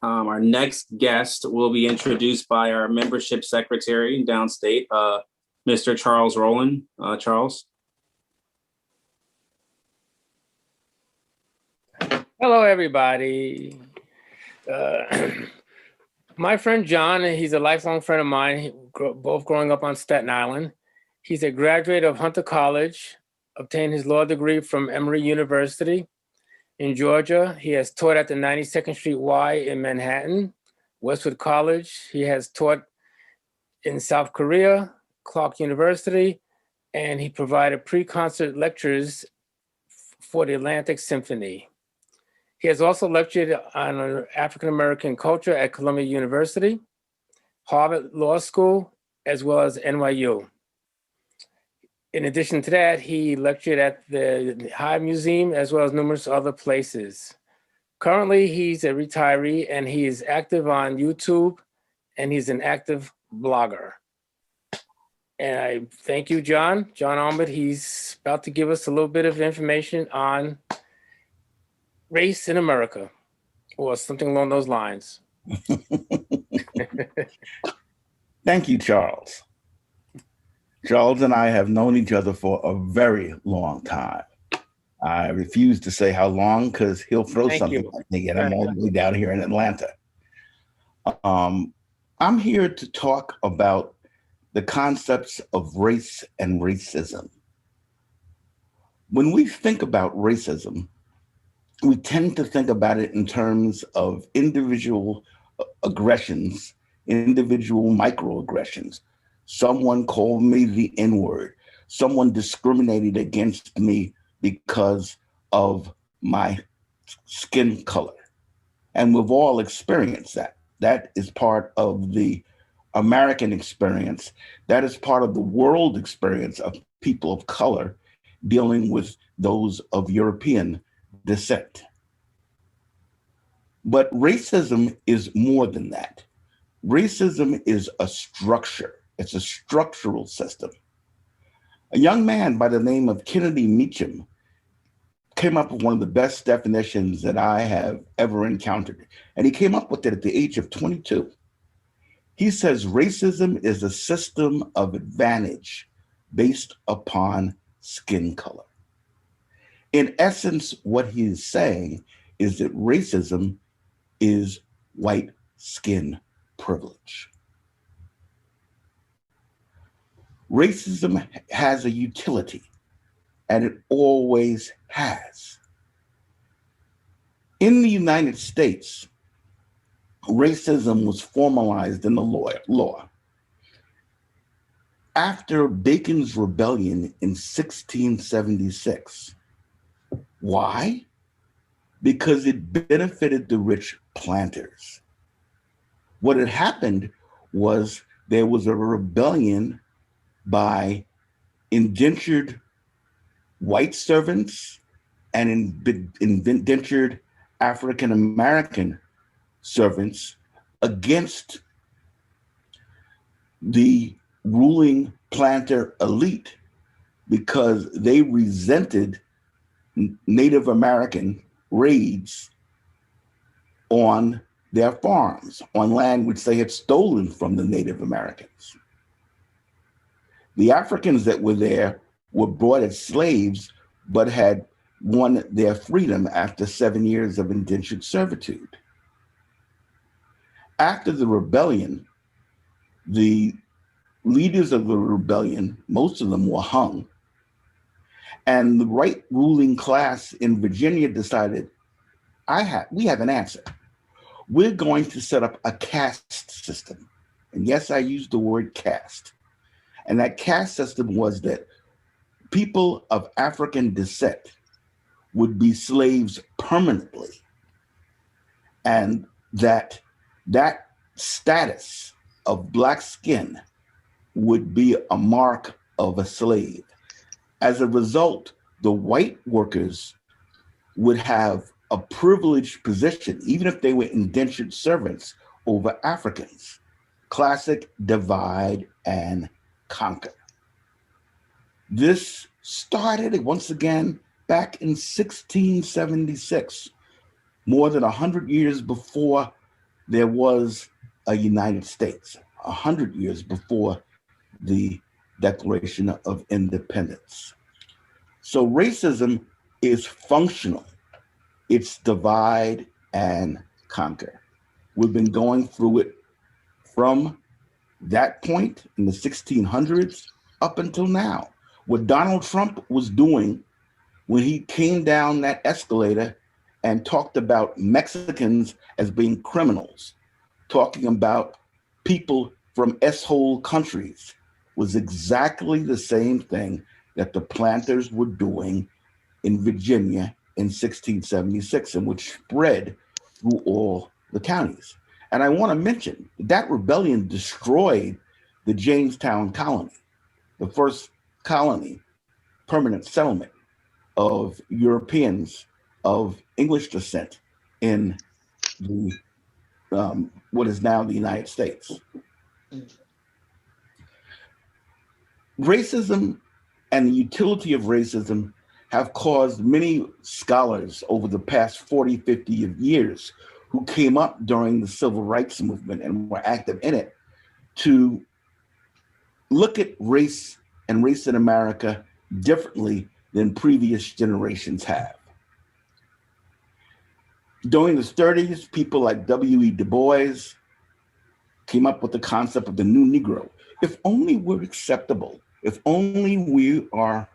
Our next guest will be introduced by our membership secretary downstate, Mr. Charles Rowland. Charles. Hello, everybody. My friend John, he's a lifelong friend of mine, both growing up on Staten Island. He's a graduate of Hunter College, obtained his law degree from Emory University in Georgia. He has taught at the 92nd Street Y in Manhattan, Westwood College. He has taught in South Korea, Clark University, and he provided pre-concert lectures for the Atlantic Symphony. He has also lectured on African-American culture at Columbia University, Harvard Law School, as well as NYU. In addition to that, he lectured at the High Museum as well as numerous other places. Currently, he's a retiree and he is active on YouTube and he's an active blogger. And I thank you, John Armwood. He's about to give us a little bit of information on race in America or something along those lines. Thank you, Charles. Charles and I have known each other for a very long time. I refuse to say how long because he'll throw something at me and I'm all the way down here in Atlanta. I'm here to talk about the concepts of race and racism. When we think about racism, we tend to think about it in terms of individual aggressions, individual microaggressions. Someone called me the N-word. Someone discriminated against me because of my skin color. And we've all experienced that. That is part of the American experience. That is part of the world experience of people of color dealing with those of European descent. But racism is more than that. Racism is a structure. It's a structural system. A young man by the name of Kennedy Meacham came up with one of the best definitions that I have ever encountered. And he came up with it at the age of 22. He says racism is a system of advantage based upon skin color. In essence, what he is saying is that racism is white skin privilege. Racism has a utility, and it always has. In the United States, racism was formalized in the law. After Bacon's Rebellion in 1676. Why? Because it benefited the rich planters. What had happened was there was a rebellion by indentured white servants and indentured African-American servants against the ruling planter elite because they resented Native American raids on their farms, on land which they had stolen from the Native Americans. The Africans that were there were brought as slaves, but had won their freedom after 7 years of indentured servitude. After the rebellion, the leaders of the rebellion, most of them were hung, And the right ruling class in Virginia decided, we have an answer. We're going to set up a caste system. And yes, I used the word caste. And that caste system was that people of African descent would be slaves permanently. And that status of Black skin would be a mark of a slave. As a result, the white workers would have a privileged position, even if they were indentured servants, over Africans. Classic divide and conquer. This started once again back in 1676, more than 100 years before there was a United States, 100 years before the Declaration of Independence. So racism is functional. It's divide and conquer. We've been going through it from that point in the 1600s up until now. What Donald Trump was doing when he came down that escalator and talked about Mexicans as being criminals, talking about people from S-hole countries, was exactly the same thing that the planters were doing in Virginia in 1676, and which spread through all the counties. And I want to mention that rebellion destroyed the Jamestown colony, the first colony, permanent settlement of Europeans of English descent in the what is now the United States. Racism and the utility of racism have caused many scholars over the past 40, 50 years who came up during the civil rights movement and were active in it to look at race and race in America differently than previous generations have. During the 30s, people like W.E. Du Bois came up with the concept of the new Negro. If only we're acceptable, if only we are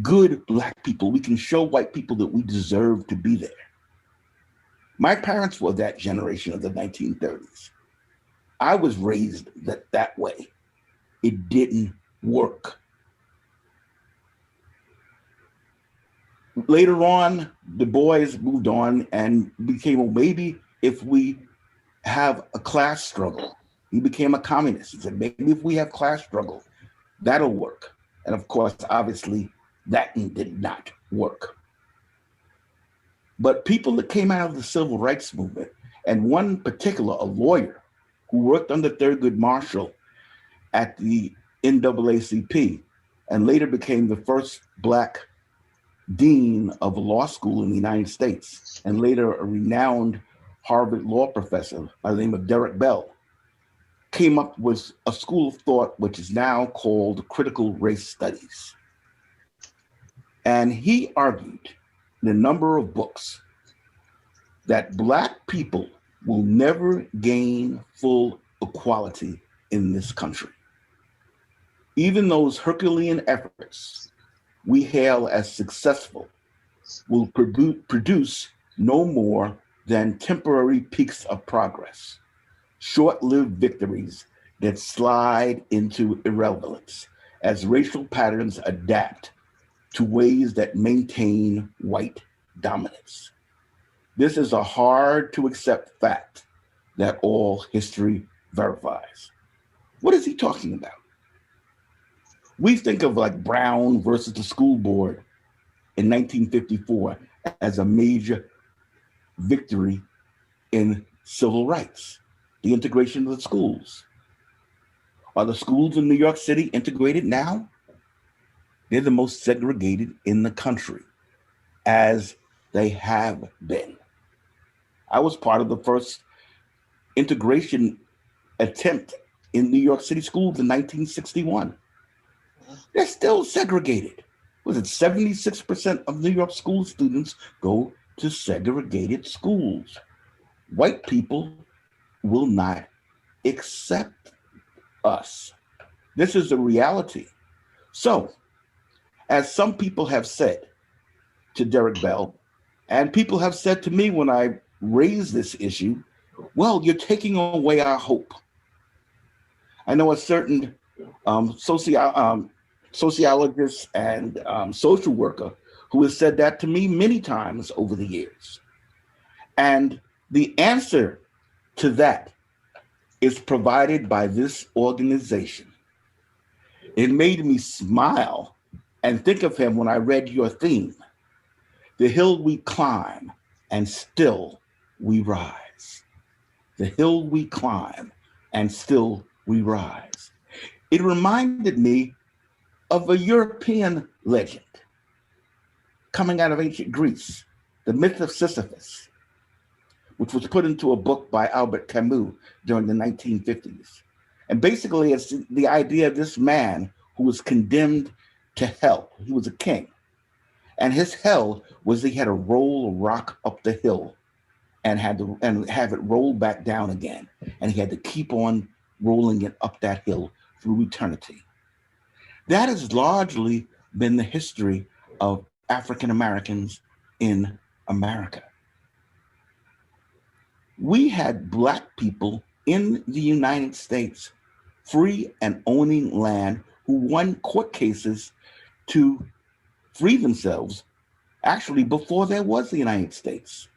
good Black people, we can show white people that we deserve to be there. My parents were that generation of the 1930s. I was raised that way. It didn't work. Later on, Du Bois moved on and became, well, maybe if we have a class struggle, he became a communist. He said, maybe if we have class struggle, that'll work. And of course, obviously, that did not work. But people that came out of the civil rights movement, and one particular, a lawyer who worked under Thurgood Marshall at the NAACP, and later became the first Black dean of a law school in the United States, and later a renowned Harvard law professor by the name of Derek Bell, came up with a school of thought which is now called critical race studies. And he argued in a number of books that Black people will never gain full equality in this country. Even those Herculean efforts we hail as successful will produce no more than temporary peaks of progress, short-lived victories that slide into irrelevance as racial patterns adapt to ways that maintain white dominance. This is a hard to accept fact that all history verifies. What is he talking about? We think of like Brown versus the school board in 1954 as a major victory in civil rights, the integration of the schools. Are the schools in New York City integrated now? They're the most segregated in the country, as they have been. I was part of the first integration attempt in New York City schools in 1961. They're still segregated. Was it 76% of New York school students go to segregated schools? White people will not accept us. This is a reality. So, As some people have said to Derek Bell, and people have said to me when I raise this issue, well, you're taking away our hope. I know a certain sociologist and social worker who has said that to me many times over the years. And the answer to that is provided by this organization. It made me smile and think of him when I read your theme. The hill we climb and still we rise. The hill we climb and still we rise. It reminded me of a European legend coming out of ancient Greece, the myth of Sisyphus, which was put into a book by Albert Camus during the 1950s. And basically, it's the idea of this man who was condemned to hell. He was a king. And his hell was he had to roll a rock up the hill and have it roll back down again. And he had to keep on rolling it up that hill through eternity. That has largely been the history of African Americans in America. We had Black people in the United States free and owning land who won court cases to free themselves actually before there was the United States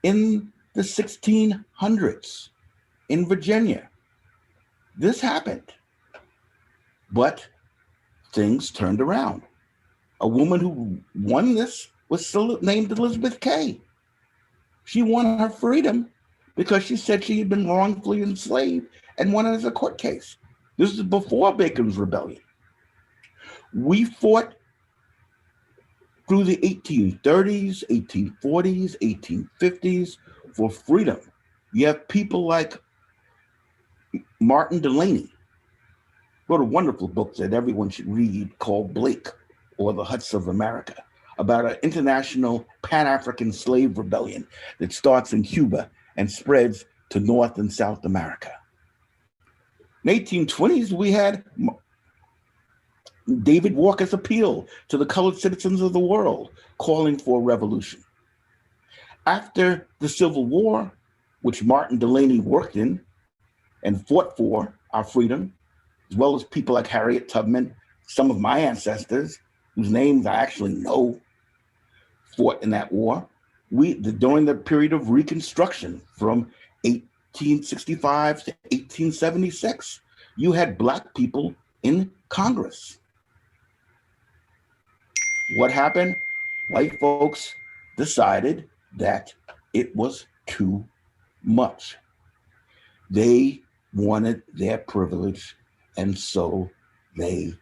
in the 1600s in Virginia. This happened, but things turned around. A woman who won this was still named Elizabeth Kay. She won her freedom because she said she had been wrongfully enslaved and won it as a court case. This is before Bacon's Rebellion. We fought through the 1830s, 1840s, 1850s for freedom. You have people like Martin Delany, wrote a wonderful book that everyone should read called Blake, or The Huts of America, about an international Pan-African slave rebellion that starts in Cuba and spreads to North and South America. In the 1820s, we had David Walker's appeal to the colored citizens of the world, calling for a revolution. After the Civil War, which Martin Delany worked in and fought for our freedom, as well as people like Harriet Tubman, some of my ancestors, whose names I actually know, fought in that war. During the period of Reconstruction from 1865 to 1876, you had Black people in Congress. What happened? White folks decided that it was too much. They wanted their privilege, and so they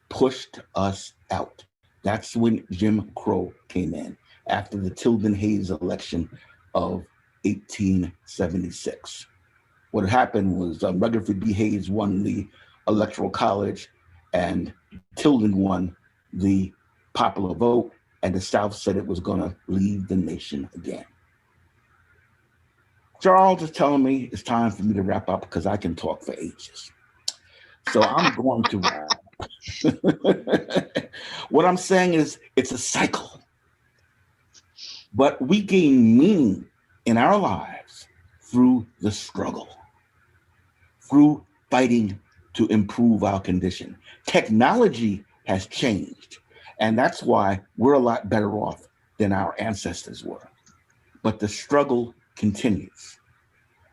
pushed us out. That's when Jim Crow came in, after the Tilden Hayes election of 1876. What happened was Rutherford B. Hayes won the Electoral College, and Tilden won the popular vote, and the South said it was going to lead the nation again. Charles is telling me it's time for me to wrap up because I can talk for ages. So I'm going to wrap. What I'm saying is it's a cycle, but we gain meaning in our lives through the struggle, through fighting to improve our condition. Technology has changed, and that's why we're a lot better off than our ancestors were. But the struggle continues.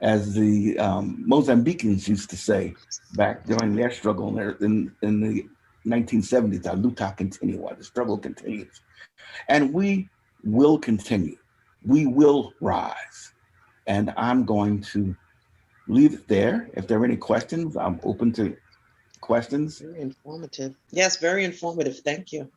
As the Mozambicans used to say back during their struggle in the 1970s, la luta continua, the struggle continues. And we will continue. We will rise. And I'm going to leave it there. If there are any questions, I'm open to questions. Very informative. Yes, very informative. Thank you.